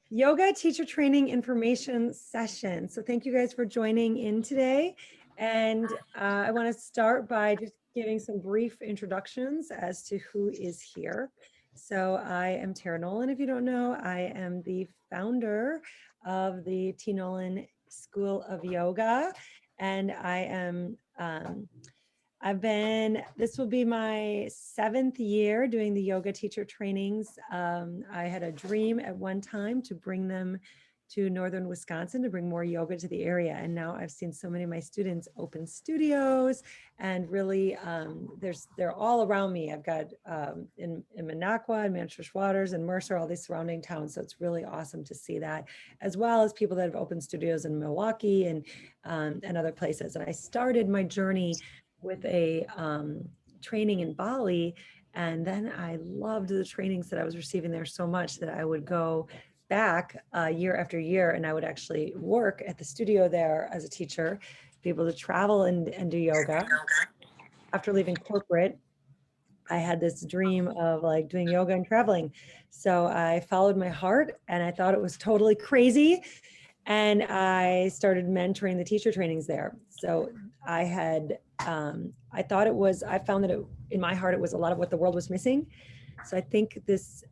yoga teacher training information session. So thank you guys for joining in today. And I want to start by just giving some brief introductions as to who is here. So I am Tara Nolan. If you don't know, I am the founder of the T. Nolan School of Yoga. And I am this will be my 7th year doing the yoga teacher trainings. I had a dream at one time to bring them to northern Wisconsin to bring more yoga to the area. And now I've seen so many of my students open studios and really they're all around me. I've got in Minocqua and Manchester Waters and Mercer, all these surrounding towns. So it's really awesome to see that, as well as people that have opened studios in Milwaukee and other places. And I started my journey with a training in Bali. And then I loved the trainings that I was receiving there so much that I would go back year after year, and I would actually work at the studio there as a teacher, be able to travel and do yoga. After leaving corporate, I had this dream of like doing yoga and traveling. So I followed my heart and I thought it was totally crazy. And I started mentoring the teacher trainings there. So I had, I found that in my heart, it was a lot of what the world was missing. So I think this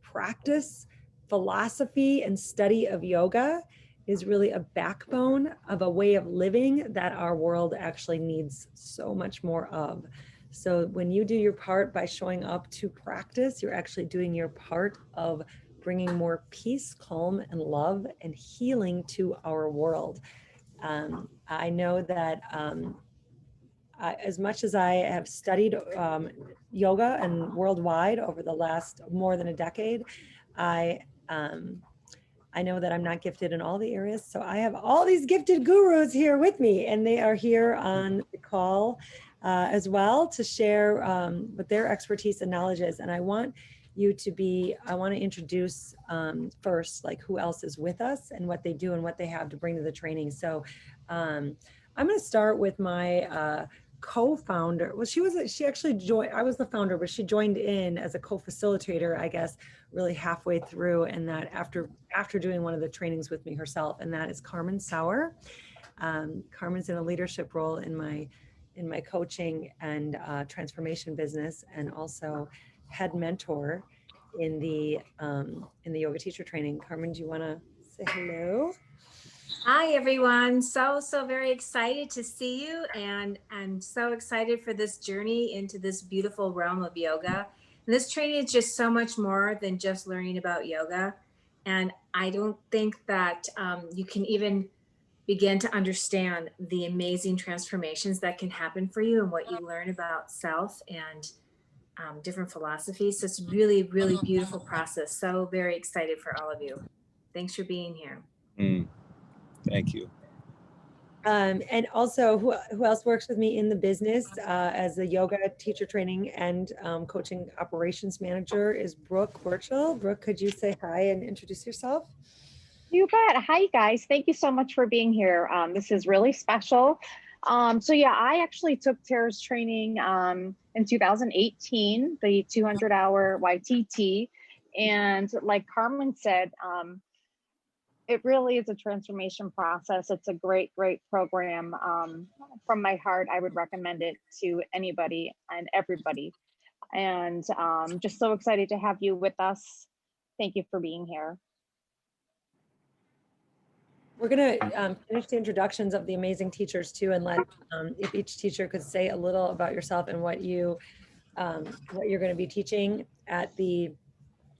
practice, philosophy, and study of yoga is really a backbone of a way of living that our world actually needs so much more of. So when you do your part by showing up to practice, you're actually doing your part of bringing more peace, calm, and love and healing to our world. I know that as much as I have studied yoga and worldwide over the last more than a decade, I know that I'm not gifted in all the areas. So I have all these gifted gurus here with me, and they are here on the call as well to share what their expertise and knowledge is. And I want to introduce first, like who else is with us and what they do and what they have to bring to the training. So I'm going to start with my co-founder. Well, she actually joined, I was the founder, but she joined in as a co-facilitator, I guess, really halfway through, and that after doing one of the trainings with me herself, and that is Carmen Sauer. Carmen's in a leadership role in my coaching and transformation business, and also head mentor in the yoga teacher training. Carmen, do you want to say hello? Hi, everyone. So very excited to see you. And I'm so excited for this journey into this beautiful realm of yoga. And this training is just so much more than just learning about yoga. And I don't think that you can even begin to understand the amazing transformations that can happen for you and what you learn about self and different philosophies. So it's really, really beautiful process. So very excited for all of you. Thanks for being here. Thank you. And also, who else works with me in the business as a yoga teacher training and coaching operations manager is Brooke Burchill. Brooke, could you say hi and introduce yourself? You bet. Hi, guys. Thank you so much for being here. This is really special. So yeah, I actually took Tara's training in 2018, the 200-hour YTT. And like Carmen said, it really is a transformation process. It's a great, great program. From my heart, I would recommend it to anybody and everybody. And just so excited to have you with us. Thank you for being here. We're going to finish the introductions of the amazing teachers too, and let if each teacher could say a little about yourself and what you're going to be teaching at the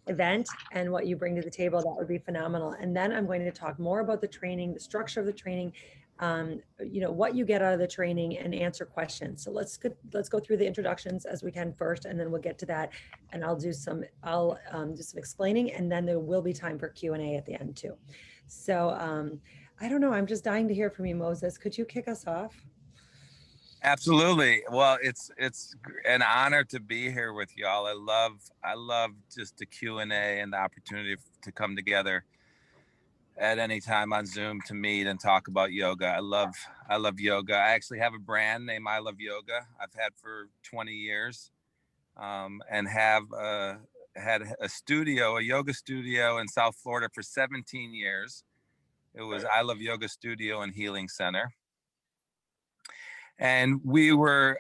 event and what you bring to the table. That would be phenomenal. And then I'm going to talk more about the training, the structure of the training, what you get out of the training, and answer questions. So let's go through the introductions as we can first, and then we'll get to that. And I'll do some explaining, and then there will be time for Q&A at the end too. So I don't know. I'm just dying to hear from you, Moses. Could you kick us off? Absolutely. Well, it's an honor to be here with y'all. I love just the Q&A and the opportunity to come together at any time on Zoom to meet and talk about yoga. I love yoga. I actually have a brand named I Love Yoga. I've had for 20 years, and have had a studio, a yoga studio in South Florida for 17 years. It was I Love Yoga Studio and Healing Center. And we were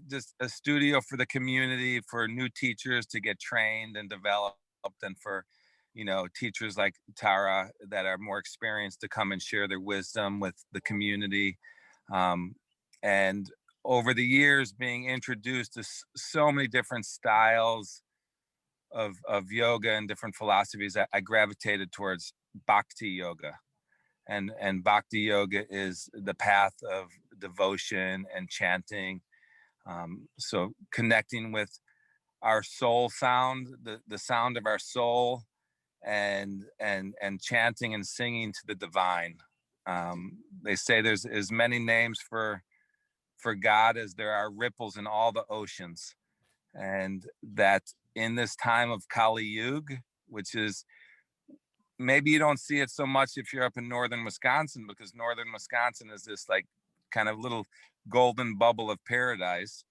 just a studio for the community, for new teachers to get trained and developed, and for, teachers like Tara that are more experienced to come and share their wisdom with the community. And over the years, being introduced to so many different styles of yoga and different philosophies, I gravitated towards Bhakti Yoga. And Bhakti Yoga is the path of devotion and chanting. So connecting with our soul sound, the sound of our soul, and chanting and singing to the divine. They say there's as many names for God as there are ripples in all the oceans. And that in this time of Kali Yuga, which is, maybe you don't see it so much if you're up in northern Wisconsin, because northern Wisconsin is this like kind of little golden bubble of paradise.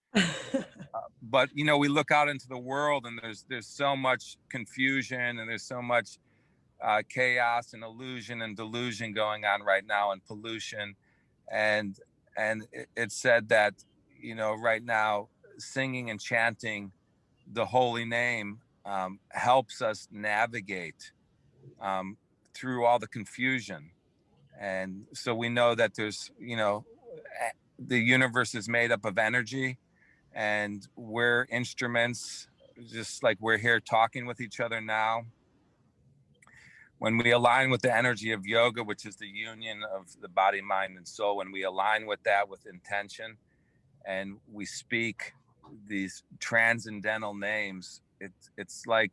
But we look out into the world, and there's so much confusion, and there's so much chaos and illusion and delusion going on right now, and pollution. And it's said that right now, singing and chanting the holy name helps us navigate through all the confusion. And so we know that there's, the universe is made up of energy, and we're instruments, just like we're here talking with each other now. When we align with the energy of yoga, which is the union of the body, mind, and soul, when we align with that with intention, and we speak these transcendental names, it's like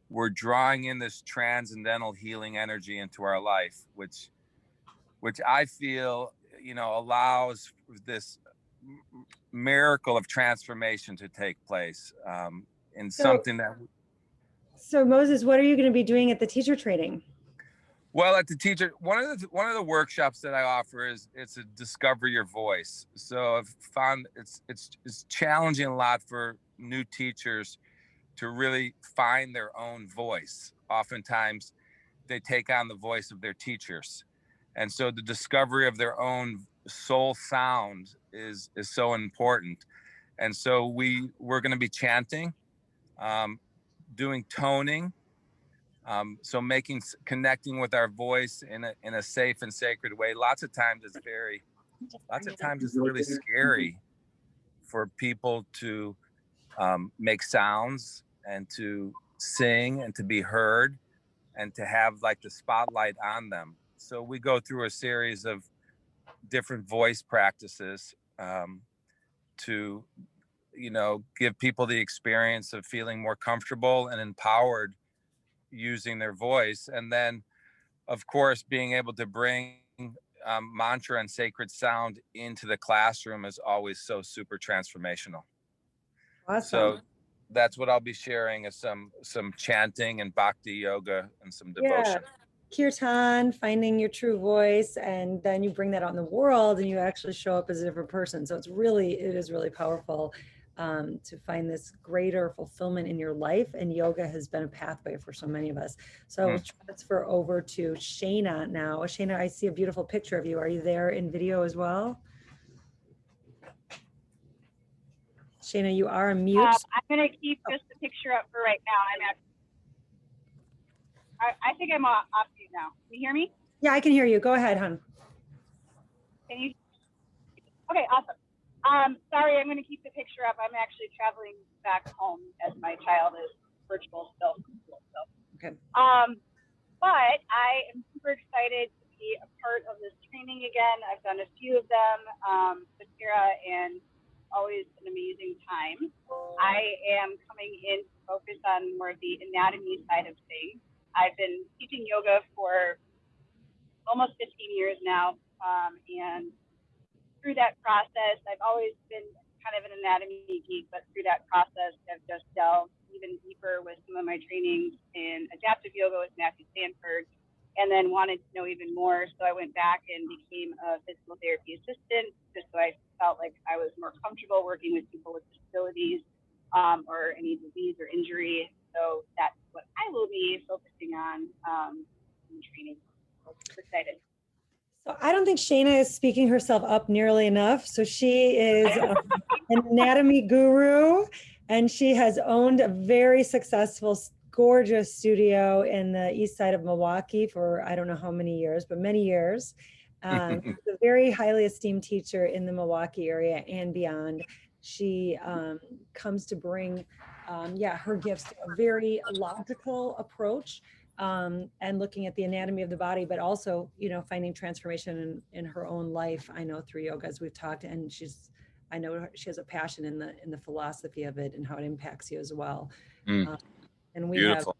we're drawing in this transcendental healing energy into our life, which I feel, allows this miracle of transformation to take place in something that. So Moses, what are you going to be doing at the teacher training? Well, at the teacher, one of the workshops that I offer it's a discover your voice. So I've found it's challenging a lot for new teachers to really find their own voice. Oftentimes they take on the voice of their teachers. And so the discovery of their own soul sound is so important. And so we're going to be chanting, doing toning. So connecting with our voice in a safe and sacred way. Lots of times it's really scary for people to make sounds and to sing and to be heard and to have like the spotlight on them. So we go through a series of different voice practices to, give people the experience of feeling more comfortable and empowered using their voice. And then, of course, being able to bring mantra and sacred sound into the classroom is always so super transformational. Awesome. So that's what I'll be sharing, is some chanting and bhakti yoga and some devotion. Yeah. Kirtan, finding your true voice, and then you bring that out in the world and you actually show up as a different person. So it is really powerful to find this greater fulfillment in your life, and yoga has been a pathway for so many of us. So we'll transfer over to Shayna now. Shayna, I see a beautiful picture of you. Are you there in video as well? Shayna, you are on mute. I'm going to keep just the picture up for right now. I think I'm off mute now. Can you hear me? Yeah, I can hear you. Go ahead, hon. Can you? Okay, awesome. Sorry, I'm going to keep the picture up. I'm actually traveling back home as my child is virtual still. So. Okay. But I am super excited to be a part of this training again. I've done a few of them with Sarah, and always an amazing time. I am coming in to focus on more of the anatomy side of things. I've been teaching yoga for almost 15 years now, and through that process, I've always been kind of an anatomy geek, but through that process, I've just delved even deeper with some of my trainings in adaptive yoga with Matthew Sanford, and then wanted to know even more. So I went back and became a physical therapy assistant, just so I felt like I was more comfortable working with people with disabilities or any disease or injury. So that's what I will be focusing on in training. So super excited. So I don't think Shayna is speaking herself up nearly enough. So she is an anatomy guru, and she has owned a very successful, gorgeous studio in the east side of Milwaukee for I don't know how many years, but many years. She's a very highly esteemed teacher in the Milwaukee area and beyond. She comes to bring, her gifts to a very logical approach, and looking at the anatomy of the body, but also, finding transformation in her own life. I know through yoga, as we've talked, and I know she has a passion in the philosophy of it and how it impacts you as well. And we Beautiful.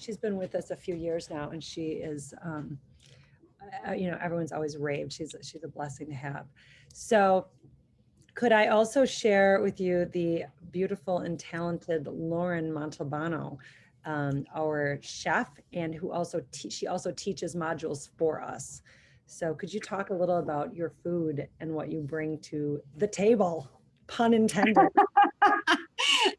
she's been with us a few years now, and she is, everyone's always raved. She's a blessing to have. So could I also share with you the beautiful and talented Lauren Montelbano, our chef, and who also she also teaches modules for us. So could you talk a little about your food and what you bring to the table, pun intended?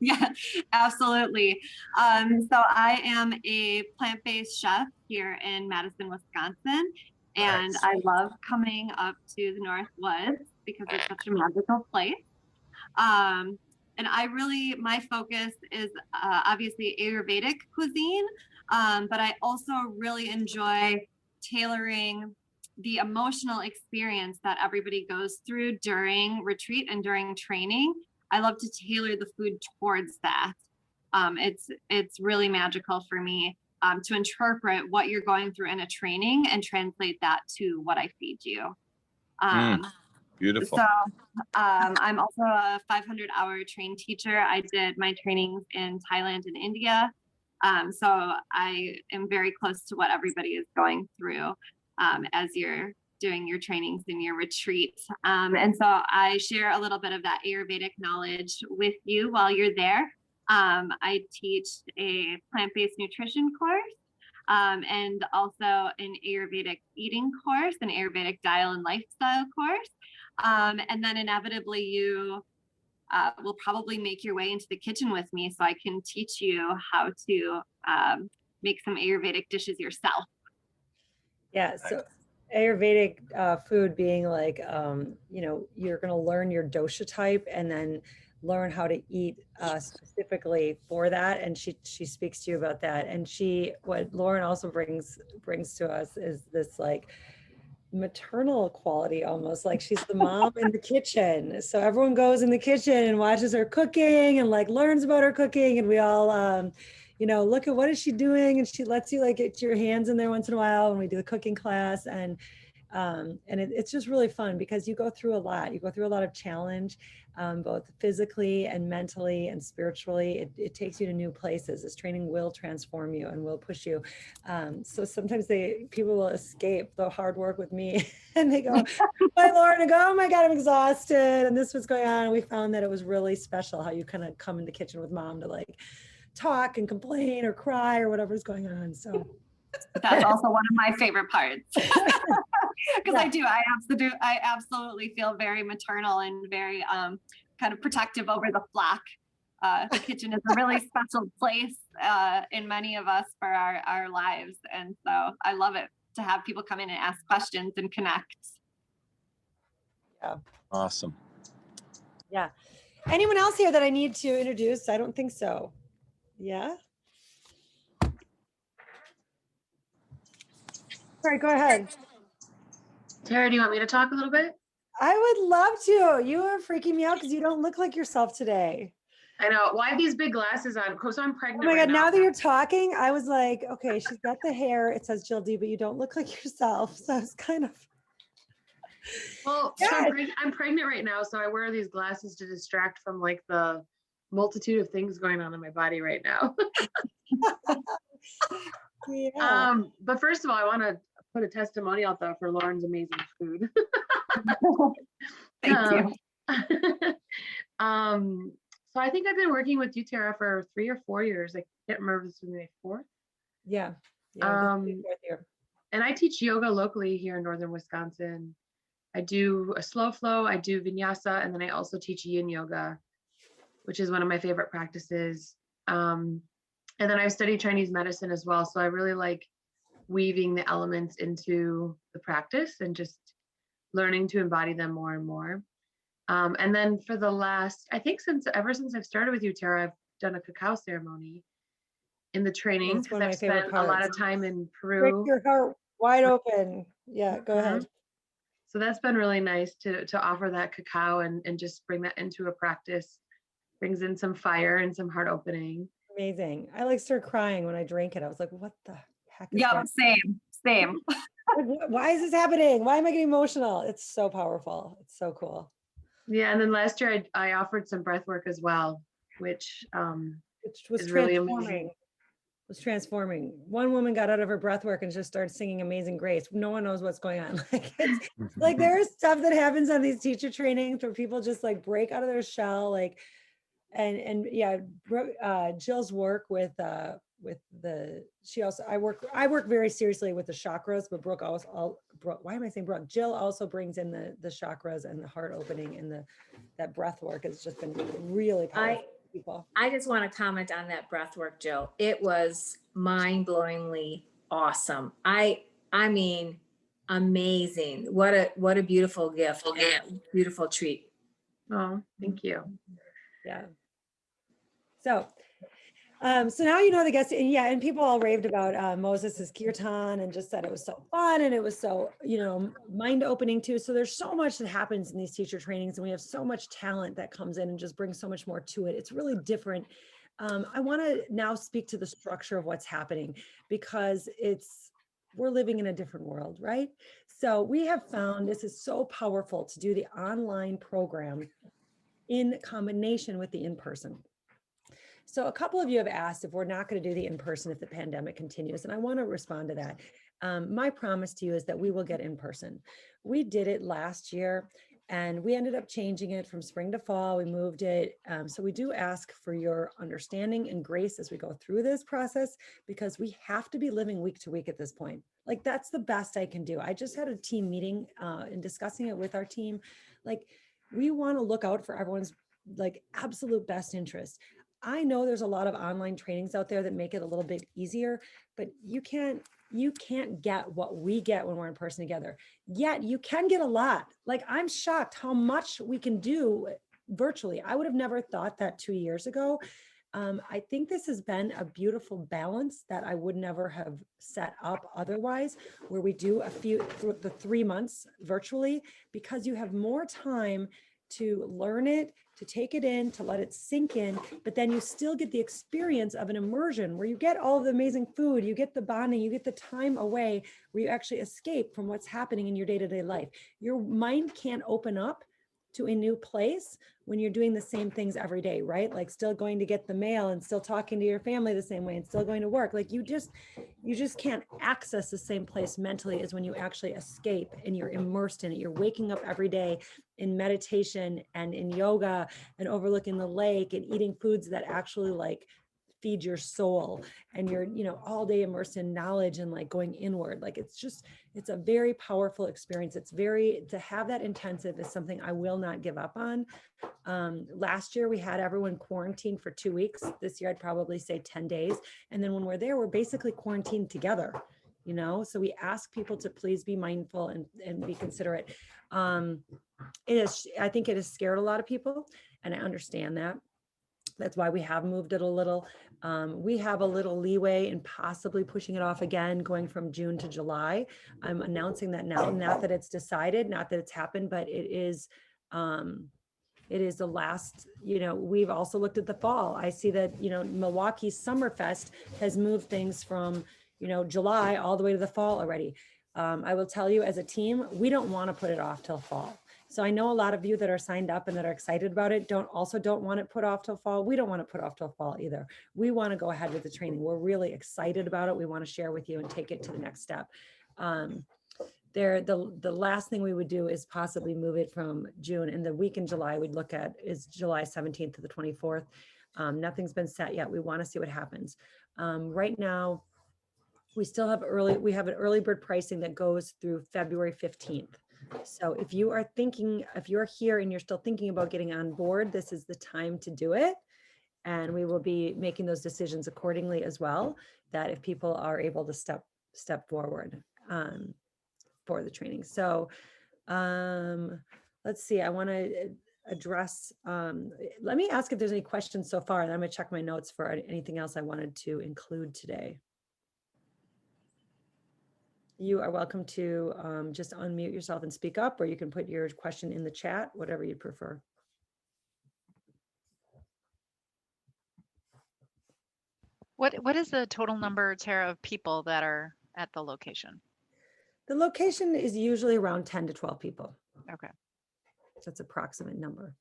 Yeah, absolutely. So I am a plant-based chef here in Madison, Wisconsin, and Nice. I love coming up to the North Woods because it's such a magical place. And my focus is obviously Ayurvedic cuisine, but I also really enjoy tailoring the emotional experience that everybody goes through during retreat and during training. I love to tailor the food towards that. It's really magical for me to interpret what you're going through in a training and translate that to what I feed you. Beautiful. So I'm also a 500-hour trained teacher. I did my trainings in Thailand and India. So I am very close to what everybody is going through as you're doing your trainings and your retreats. And so I share a little bit of that Ayurvedic knowledge with you while you're there. I teach a plant-based nutrition course, and also an Ayurvedic eating course, an Ayurvedic diet and lifestyle course. And then inevitably you will probably make your way into the kitchen with me so I can teach you how to make some Ayurvedic dishes yourself. Yeah, so Ayurvedic food being like, you're going to learn your dosha type and then learn how to eat specifically for that. And she speaks to you about that. And what Lauren also brings to us is this like maternal quality, almost like she's the mom in the kitchen. So everyone goes in the kitchen and watches her cooking and like learns about her cooking, and we all look at what is she doing, and she lets you like get your hands in there once in a while when we do the cooking class. And it's just really fun because you go through a lot of challenge, both physically and mentally and spiritually. It takes you to new places. This training will transform you and will push you. So sometimes people will escape the hard work with me and they go, "Bye, Lauren," and go, "Oh my God, I'm exhausted." And this was going on. And we found that it was really special how you kind of come in the kitchen with mom to like talk and complain or cry or whatever's going on. So that's also one of my favorite parts. Because I absolutely feel very maternal and very kind of protective over the flock. The kitchen is a really special place in many of us for our lives. And so I love it to have people come in and ask questions and connect. Yeah. Awesome. Yeah. Anyone else here that I need to introduce? I don't think so. Yeah. Sorry, go ahead. Tara, do you want me to talk a little bit? I would love to. You are freaking me out because you don't look like yourself today. I know. Why have these big glasses on? Because I'm pregnant. Oh my God, now that you're talking, I was like, okay, she's got the hair. It says Jill D, but you don't look like yourself. So it's kind of. Well, so I'm pregnant right now, so I wear these glasses to distract from like the multitude of things going on in my body right now. Yeah. But first of all, I want to put a testimonial out there for Lauren's amazing food. Thank you. So I think I've been working with you, Tara, for 3 or 4 years. I can't remember if this was my 4th. Yeah. And I teach yoga locally here in northern Wisconsin. I do a slow flow, I do vinyasa, and then I also teach yin yoga, which is one of my favorite practices. And then I've studied Chinese medicine as well. So I really like weaving the elements into the practice and just learning to embody them more and more. And then for the last, I think ever since I've started with you, Tara, I've done a cacao ceremony in the training That's because one of my I've favorite spent a lot parts. of time in Break Peru. your heart wide open. Yeah, go Mhm. ahead. So that's been really nice to offer that cacao and just bring that into a practice. Brings in some fire and some heart opening. Amazing. I like started crying when I drank it. I was like, what the heck is Yep, that? same. Like, why is this happening? Why am I getting emotional? It's so powerful. It's so cool. Yeah, and then last year I offered some breath work as well, which It was is really transforming. amazing. Was transforming. One woman got out of her breath work and just started singing Amazing Grace. No one knows what's going on. Like it's like there's stuff that happens on these teacher trainings where people just like break out of their shell, like and yeah, Jill's work with the she also I work very seriously with the chakras, but Brooke also why am I saying Brooke? Jill also brings in the chakras and the heart opening and that breath work has just been really powerful for people. I just want to comment on that breath work, Jill. It was mind-blowingly awesome. I mean, amazing. What a beautiful gift and a beautiful treat. Oh, thank you. Yeah. So so now you know the guests, and yeah, and people all raved about Moses's kirtan and just said it was so fun and it was so, you know, mind opening too. So there's so much that happens in these teacher trainings, and we have so much talent that comes in and just brings so much more to it. It's really different. I want to now speak to the structure of what's happening because we're living in a different world, right? So we have found this is so powerful to do the online program in combination with the in-person. So a couple of you have asked if we're not going to do the in-person if the pandemic continues, and I want to respond to that. My promise to you is that we will get in person. We did it last year, and we ended up changing it from spring to fall. We moved it. So we do ask for your understanding and grace as we go through this process, because we have to be living week to week at this point. Like that's the best I can do. I just had a team meeting and discussing it with our team. Like we want to look out for everyone's like absolute best interest. I know there's a lot of online trainings out there that make it a little bit easier, but you can't get what we get when we're in person together. Yet you can get a lot. Like I'm shocked how much we can do virtually. I would have never thought that 2 years ago. I think this has been a beautiful balance that I would never have set up otherwise, where we do the 3 months virtually, because you have more time to learn it, to take it in, to let it sink in, but then you still get the experience of an immersion where you get all of the amazing food, you get the bonding, you get the time away where you actually escape from what's happening in your day-to-day life. Your mind can't open up to a new place when you're doing the same things every day, right? Like still going to get the mail and still talking to your family the same way and still going to work. Like you just can't access the same place mentally as when you actually escape and you're immersed in it. You're waking up every day in meditation and in yoga and overlooking the lake and eating foods that actually like feed your soul, and you're, you know, all day immersed in knowledge and like going inward. Like it's a very powerful experience. To have that intensive is something I will not give up on. Last year we had everyone quarantined for 2 weeks. This year I'd probably say 10 days. And then when we're there, we're basically quarantined together, you know? So we ask people to please be mindful and be considerate. I think it has scared a lot of people, and I understand that. That's why we have moved it a little. We have a little leeway in possibly pushing it off again, going from June to July. I'm announcing that now, not that it's decided, not that it's happened, but it is the last, you know. We've also looked at the fall. I see that, you know, Milwaukee's Summerfest has moved things from, you know, July all the way to the fall already. I will tell you, as a team, we don't want to put it off till fall. So I know a lot of you that are signed up and that are excited about it don't want it put off till fall. We don't want to put off till fall either. We want to go ahead with the training. We're really excited about it. We want to share with you and take it to the next step. The last thing we would do is possibly move it from June, and the week in July we'd look at is July 17th to the 24th. Nothing's been set yet. We want to see what happens. Right now, we still have an early bird pricing that goes through February 15th. So if you're here and you're still thinking about getting on board, this is the time to do it. And we will be making those decisions accordingly as well, that if people are able to step forward for the training. So let's see, I want to address, let me ask if there's any questions so far, and I'm going to check my notes for anything else I wanted to include today. You are welcome to just unmute yourself and speak up, or you can put your question in the chat, whatever you prefer. What is the total number, Tara, of people that are at the location? The location is usually around 10 to 12 people. Okay. That's approximate number.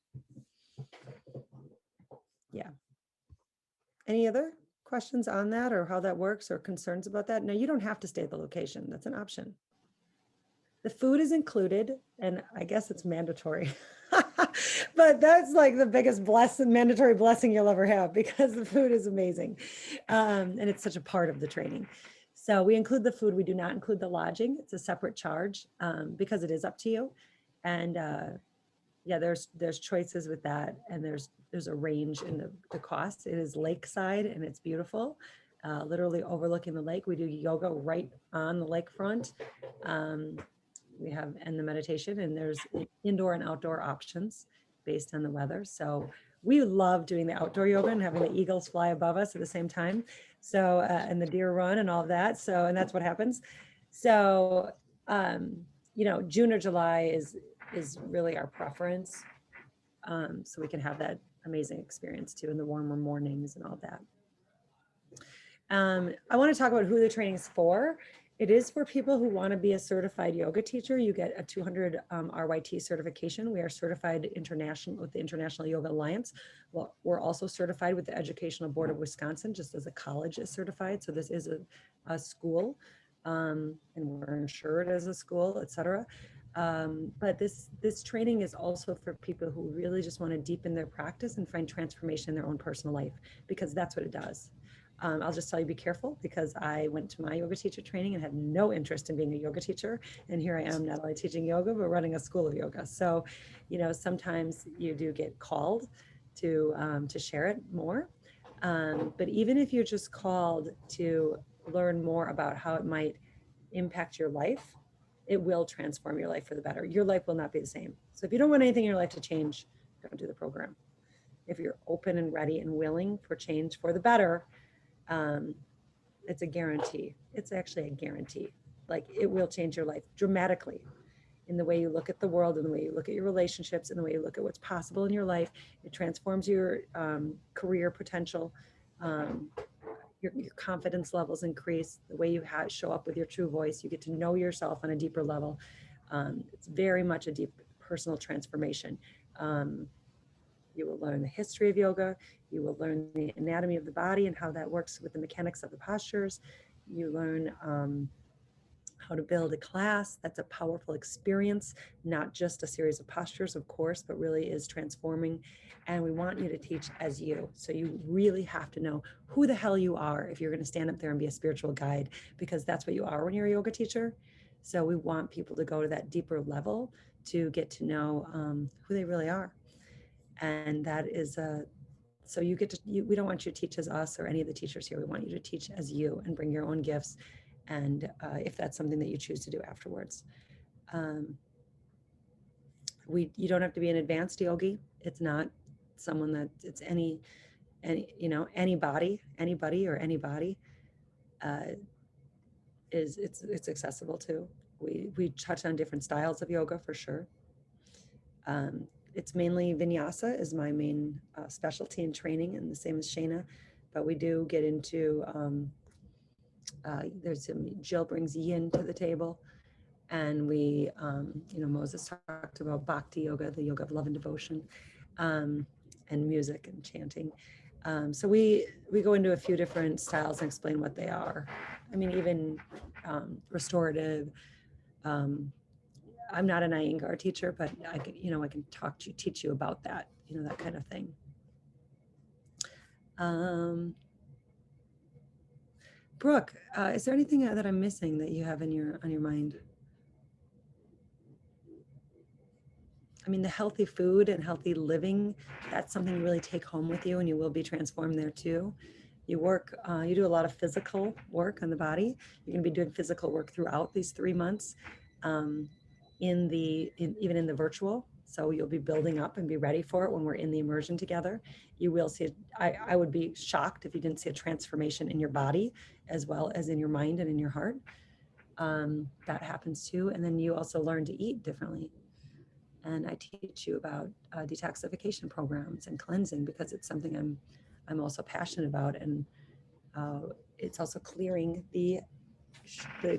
Yeah. Any other questions on that, or how that works, or concerns about that? No, you don't have to stay at the location. That's an option. The food is included, and I guess it's mandatory. But that's like the biggest mandatory blessing you'll ever have, because the food is amazing. And it's such a part of the training. So we include the food. We do not include the lodging. It's a separate charge because it is up to you. And yeah, there's choices with that. And there's a range in the cost. It is lakeside and it's beautiful, literally overlooking the lake. We do yoga right on the lakefront. We have, and the meditation, and there's indoor and outdoor options based on the weather. So we love doing the outdoor yoga and having the eagles fly above us at the same time. So, and the deer run and all of that. So, and that's what happens. So, you know, June or July is really our preference. So we can have that amazing experience too, in the warmer mornings and all that. I want to talk about who the training is for. It is for people who want to be a certified yoga teacher. You get a 200 RYT certification. We are certified international with the International Yoga Alliance. Well, we're also certified with the Educational Board of Wisconsin, just as a college is certified. So this is a school, and we're insured as a school, et cetera. But this training is also for people who really just want to deepen their practice and find transformation in their own personal life, because that's what it does. I'll just tell you, be careful, because I went to my yoga teacher training and had no interest in being a yoga teacher. And here I am, not only teaching yoga, but running a school of yoga. So, you know, sometimes you do get called to share it more. But even if you're just called to learn more about how it might impact your life, it will transform your life for the better. Your life will not be the same. So if you don't want anything in your life to change, don't do the program. If you're open and ready and willing for change for the better, it's a guarantee. It's actually a guarantee. Like, it will change your life dramatically in the way you look at the world, in the way you look at your relationships, in the way you look at what's possible in your life. It transforms your career potential. Your confidence levels increase, the way you show up with your true voice. You get to know yourself on a deeper level. It's very much a deep personal transformation. You will learn the history of yoga. You will learn the anatomy of the body and how that works with the mechanics of the postures. You learn how to build a class that's a powerful experience, not just a series of postures, of course, but really is transforming. And we want you to teach as you. So you really have to know who the hell you are if you're going to stand up there and be a spiritual guide, because that's what you are when you're a yoga teacher. So we want people to go to that deeper level to get to know who they really are. And that is so you get to, we don't want you to teach as us or any of the teachers here. We want you to teach as you and bring your own gifts. And if that's something that you choose to do afterwards. You don't have to be an advanced yogi. It's not someone that, it's any, you know, anybody or anybody it's accessible to. We touch on different styles of yoga for sure. It's mainly vinyasa is my main specialty in training, and the same as Shana, but we do get into, Jill brings yin to the table, and we, you know, Moses talked about Bhakti Yoga, the yoga of love and devotion, and music and chanting. So we go into a few different styles and explain what they are. I mean, even restorative. I'm not an Iyengar teacher, but I can, you know, I can teach you about that, you know, that kind of thing. Brooke, is there anything that I'm missing that you have on your mind? I mean, the healthy food and healthy living, that's something you really take home with you, and you will be transformed there too. You work, you do a lot of physical work on the body. You're going to be doing physical work throughout these 3 months, even in the virtual. So you'll be building up and be ready for it when we're in the immersion together. You will see, I would be shocked if you didn't see a transformation in your body as well as in your mind and in your heart. That happens too. And then you also learn to eat differently. And I teach you about detoxification programs and cleansing, because it's something I'm also passionate about. And it's also clearing the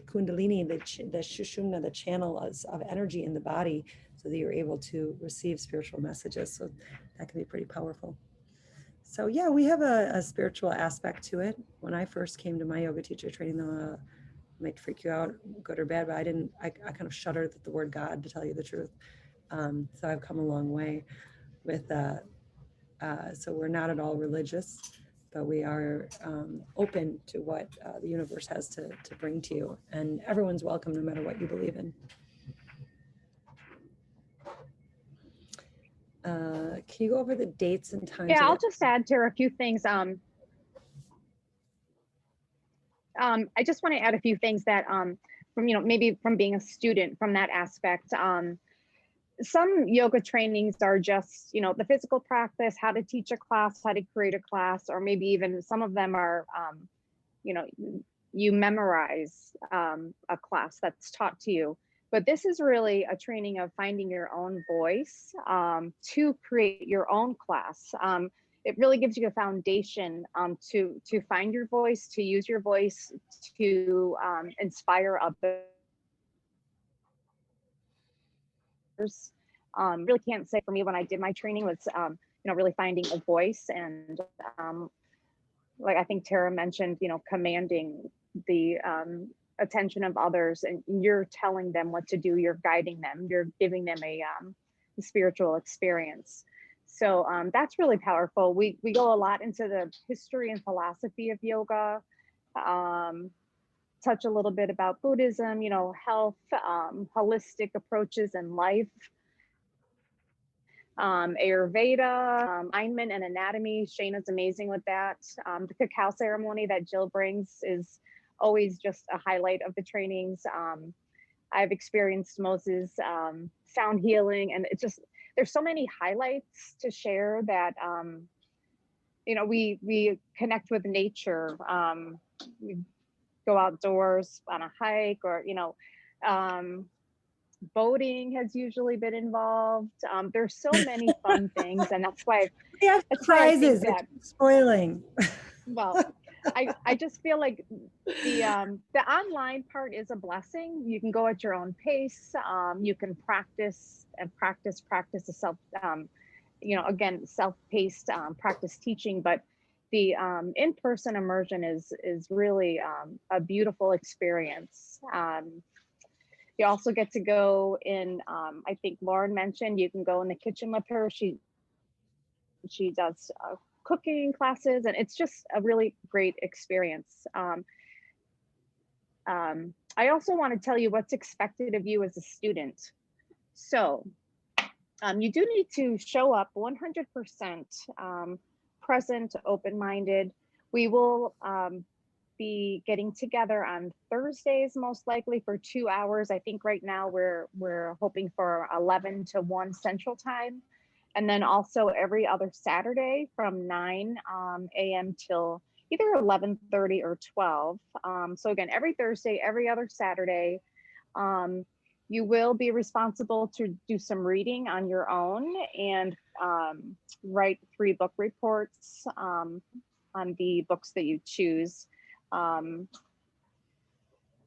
kundalini, the shushumna, the channel of energy in the body, so that you're able to receive spiritual messages. So that can be pretty powerful. So yeah, we have a spiritual aspect to it. When I first came to my yoga teacher training, though, might freak you out, good or bad, but I kind of shuddered at the word God, to tell you the truth. So I've come a long way with so we're not at all religious, but we are open to what the universe has to bring to you. And everyone's welcome, no matter what you believe in. Can you go over the dates and times? Yeah, I'll just add to a few things. I just want to add a few things that from, maybe from being a student, from that aspect. Some yoga trainings are just, the physical practice, how to teach a class, how to create a class, or maybe even some of them are, you memorize a class that's taught to you. But this is really a training of finding your own voice to create your own class. It really gives you a foundation to find your voice, to use your voice, to inspire others. Really can't say for me when I did my training was, really finding a voice, and like I think Tara mentioned, commanding the attention of others, and you're telling them what to do, you're guiding them, you're giving them a spiritual experience. So that's really powerful. We go a lot into the history and philosophy of yoga, touch a little bit about Buddhism, health, holistic approaches in life, Ayurveda, alignment and anatomy. Shayna's amazing with that. The cacao ceremony that Jill brings is always just a highlight of the trainings. I've experienced Moses sound healing, and it's just, there's so many highlights to share that, we connect with nature. We go outdoors on a hike, or, boating has usually been involved. There's so many fun things, and that's why we have surprises. That, spoiling. Well, I just feel like the online part is a blessing. You can go at your own pace. You can practice a self, again, self-paced practice teaching. But the in-person immersion is really a beautiful experience. You also get to go in, I think Lauren mentioned, you can go in the kitchen with her. She does cooking classes, and it's just a really great experience. I also want to tell you what's expected of you as a student. So you do need to show up 100% present, open-minded. We will be getting together on Thursdays, most likely for 2 hours. I think right now we're hoping for 11 to 1 Central Time. And then also every other Saturday from 9 a.m. till either 11:30 or 12. So again, every Thursday, every other Saturday. You will be responsible to do some reading on your own and write 3 book reports on the books that you choose.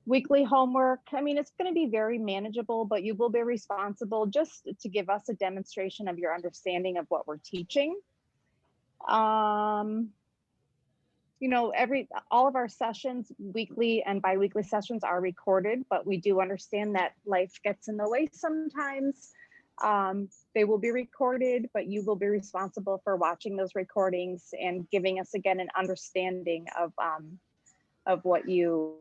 Weekly homework. I mean, it's going to be very manageable, but you will be responsible just to give us a demonstration of your understanding of what we're teaching. All of our sessions, weekly and bi-weekly sessions, are recorded, but we do understand that life gets in the way sometimes. They will be recorded, but you will be responsible for watching those recordings and giving us again an understanding of what you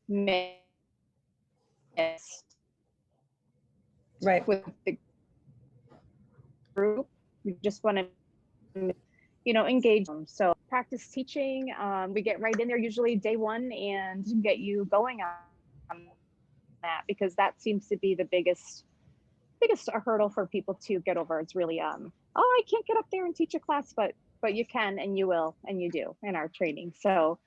missed. Right. with the group. We just want to, engage them. So practice teaching. We get right in there usually day one and get you going on that, because that seems to be the biggest hurdle for people to get over. It's really oh, I can't get up there and teach a class, but you can, and you will, and you do in our training. So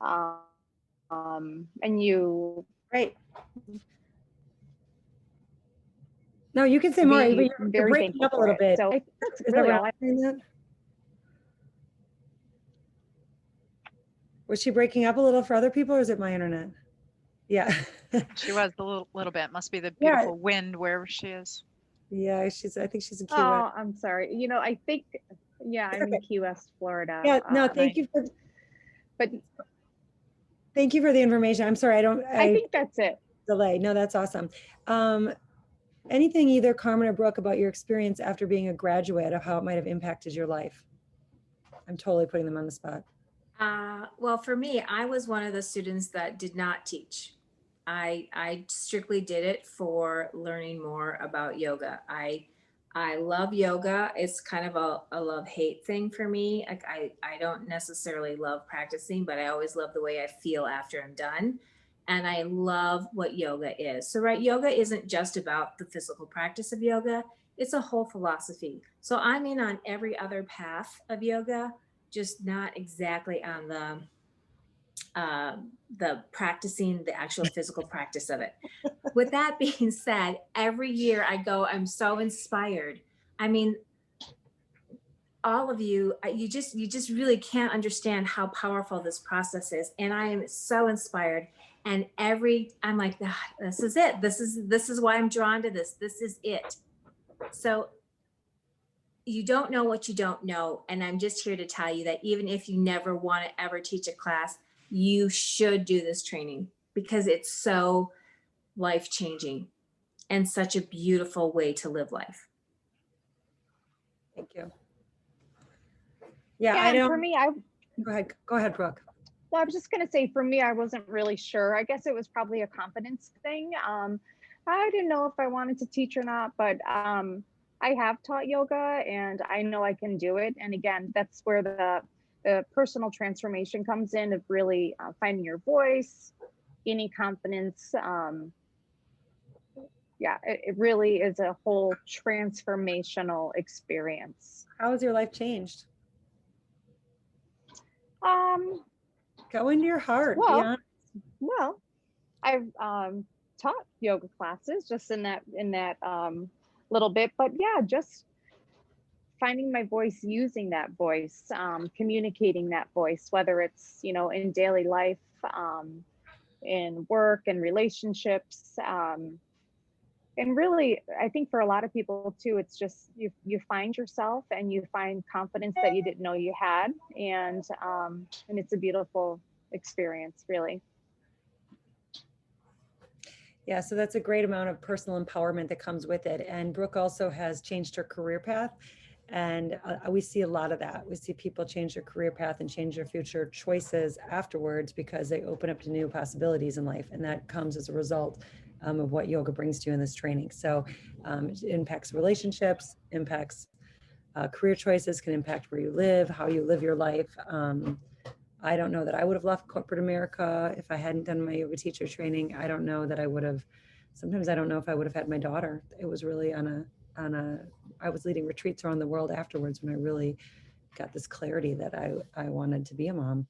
and you Right. No, you can say more, but be you're very breaking thankful up a for little it. bit. So Is that's that really Ralph all. saying that? Was she breaking up a little for other people, or is it my internet? Yeah. She was a little bit. Must be the Yeah. beautiful wind wherever she is. Yeah, I think she's in Key West. Oh, I'm sorry. I think, yeah, I'm in Okay. Key West, Florida. Yeah, no, and thank you for But the information. I'm sorry, I think that's it. delay. No, that's awesome. Anything either Carmen or Brooke about your experience after being a graduate, of how it might have impacted your life? I'm totally putting them on the spot. Well, for me, I was one of the students that did not teach. I strictly did it for learning more about yoga. I love yoga. It's kind of a love-hate thing for me. Like I don't necessarily love practicing, but I always love the way I feel after I'm done. And I love what yoga is. So, right, yoga isn't just about the physical practice of yoga. It's a whole philosophy. So I'm in on every other path of yoga, just not exactly on the practicing, the actual physical practice of it. With that being said, every year I go, I'm so inspired. I mean, all of you, you just really can't understand how powerful this process is. And I am so inspired. And I'm like, this is it. This is why I'm drawn to this. This is it. So you don't know what you don't know. And I'm just here to tell you that even if you never want to ever teach a class, you should do this training, because it's so life-changing and such a beautiful way to live life. Thank you. Yeah, Yeah, I don't. for me, Go ahead, Brooke. well, I was just going to say, for me, I wasn't really sure. I guess it was probably a confidence thing. I didn't know if I wanted to teach or not, but I have taught yoga and I know I can do it. And again, that's where the personal transformation comes in, of really finding your voice, gaining confidence. Yeah, it really is a whole transformational experience. How has your life changed? Go into your heart. Well, I've taught yoga classes just in that little bit, but yeah, just finding my voice, using that voice, communicating that voice, whether it's in daily life, in work and relationships, and really, I think for a lot of people too, it's just you find yourself and you find confidence that you didn't know you had, and it's a beautiful experience, really. Yeah, so that's a great amount of personal empowerment that comes with it. And Brooke also has changed her career path. And we see a lot of that. We see people change their career path and change their future choices afterwards, because they open up to new possibilities in life. And that comes as a result of what yoga brings to you in this training. So it impacts relationships, impacts career choices, can impact where you live, how you live your life. I don't know that I would have left corporate America if I hadn't done my yoga teacher training. I don't know that I would have. Sometimes I don't know if I would have had my daughter. It was really I was leading retreats around the world afterwards when I really got this clarity that I wanted to be a mom.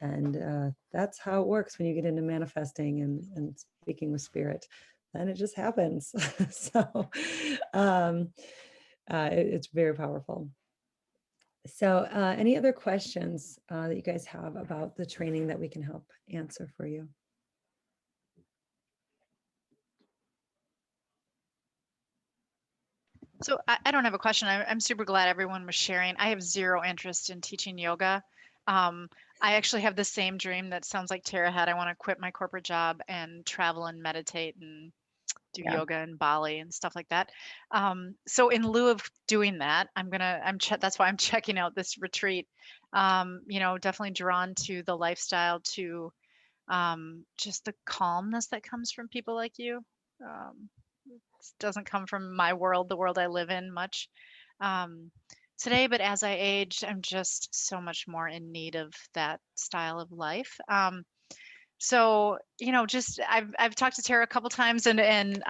And that's how it works when you get into manifesting and speaking with spirit. Then it just happens. So it's very powerful. So any other questions that you guys have about the training that we can help answer for you? So I don't have a question. I'm super glad everyone was sharing. I have zero interest in teaching yoga. I actually have the same dream that sounds like Tara had. I want to quit my corporate job and travel and meditate and do yoga in Bali and stuff like that. So in lieu of doing that, that's why I'm checking out this retreat. Definitely drawn to the lifestyle, to just the calmness that comes from people like you. doesn't come from my world, the world I live in much today. But as I age, I'm just so much more in need of that style of life. So, just I've talked to Tara a couple times, and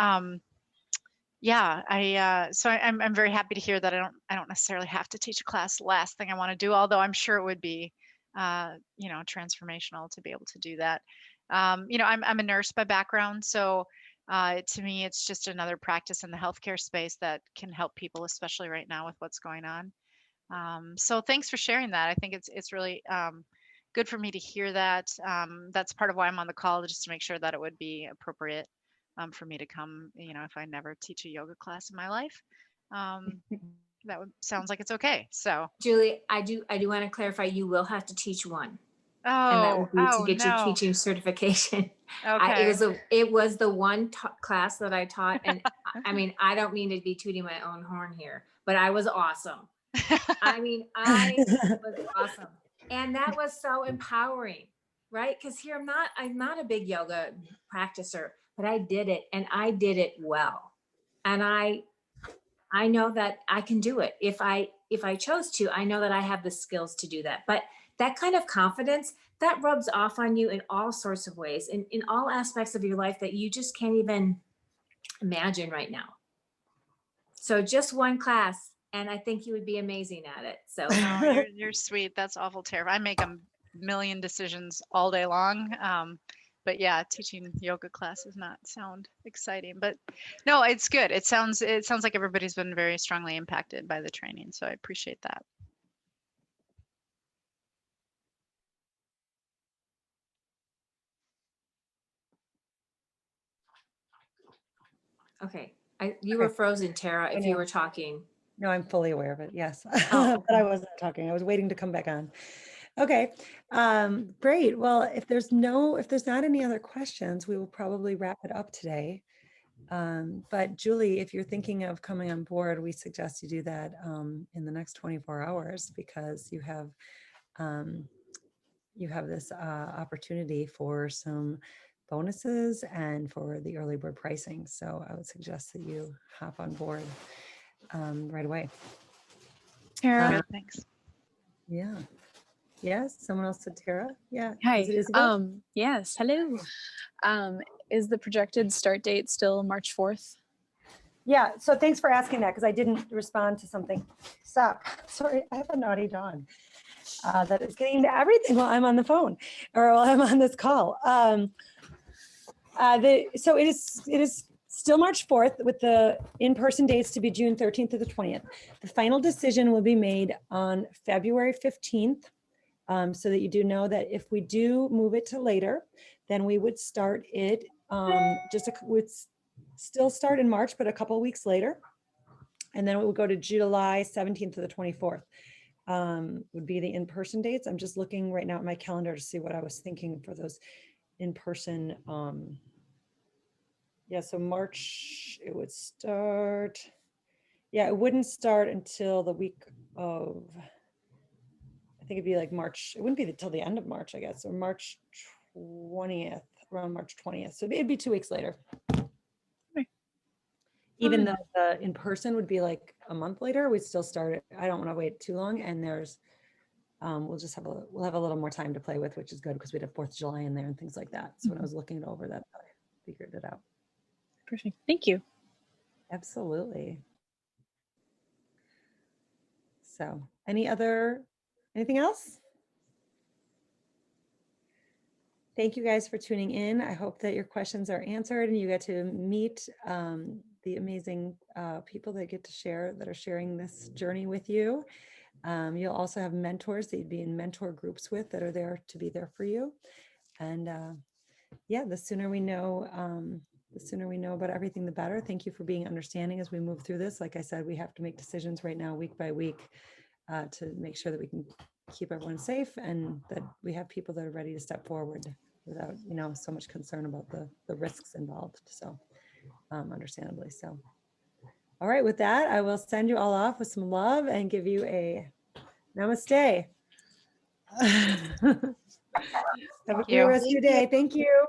yeah, I'm very happy to hear that I don't necessarily have to teach a class. Last thing I want to do, although I'm sure it would be transformational to be able to do that. I'm a nurse by background, so to me, it's just another practice in the healthcare space that can help people, especially right now with what's going on. So thanks for sharing that. I think it's really good for me to hear that. That's part of why I'm on the call, just to make sure that it would be appropriate for me to come, if I never teach a yoga class in my life. Sounds like it's okay. So Julie, I do want to clarify, you will have to teach one. And that would be to get your no. teaching certification. Okay. It was the one class that I taught. And I mean, I don't mean to be tooting my own horn here, but I was awesome. I mean, I was awesome. And that was so empowering, right? Because here I'm not a big yoga practicer, but I did it, and I did it well. And I know that I can do it. If I chose to, I know that I have the skills to do that. But that kind of confidence, that rubs off on you in all sorts of ways, in all aspects of your life that you just can't even imagine right now. So just one class, and I think you would be amazing at it. So no, you're sweet. That's awful terrible. I make a million decisions all day long. But yeah, teaching yoga class does not sound exciting, but no, it's good. It sounds like everybody's been very strongly impacted by the training. So I appreciate that. okay. You were frozen, Tara, if you were talking. No, I'm fully aware of it. Yes. Oh, okay. But I wasn't talking. I was waiting to come back on. Okay. Great. Well, if there's not any other questions, we will probably wrap it up today. But Julie, if you're thinking of coming on board, we suggest you do that in the next 24 hours, because you have this opportunity for some bonuses and for the early bird pricing. So I would suggest that you hop on board right away. Tara. Thanks. Yeah. Yes. Someone else said Tara. Yeah. Hi. Is it Isabel? Yes. Hello. Is the projected start date still March 4th? Yeah. So thanks for asking that, because I didn't respond to something. Stop. Sorry. I have a naughty dog that is getting into everything while I'm on the phone, or while I'm on this call. So it is still March 4th, with the in-person dates to be June 13th to the 20th. The final decision will be made on February 15th, so that you do know that if we do move it to later, then we would start it, would still start in March, but a couple of weeks later. And then it would go to July 17th to the 24th. Would be the in-person dates. I'm just looking right now at my calendar to see what I was thinking for those in-person. Yeah, so March, it would start. Yeah, it wouldn't start until the week of, I think it'd be like March. It wouldn't be until the end of March, I guess, or March 20th, around March 20th. So it'd be 2 weeks later. Even though the in-person would be like a month later, we'd still start it. I don't want to wait too long. And there's, we'll have a little more time to play with, which is good, because we'd have 4th of July in there and things like that. So when I was looking it over, that I figured it out. Perfect. Thank you. Absolutely. So anything else? Thank you guys for tuning in. I hope that your questions are answered and you get to meet the amazing people that are sharing this journey with you. You'll also have mentors that you'd be in mentor groups with that are there to be there for you. And yeah, the sooner we know about everything, the better. Thank you for being understanding as we move through this. Like I said, we have to make decisions right now, week by week, to make sure that we can keep everyone safe and that we have people that are ready to step forward without, so much concern about the risks involved. So, understandably so. All right, with that, I will send you all off with some love and give you a namaste. Have a great rest of your day. Thank you.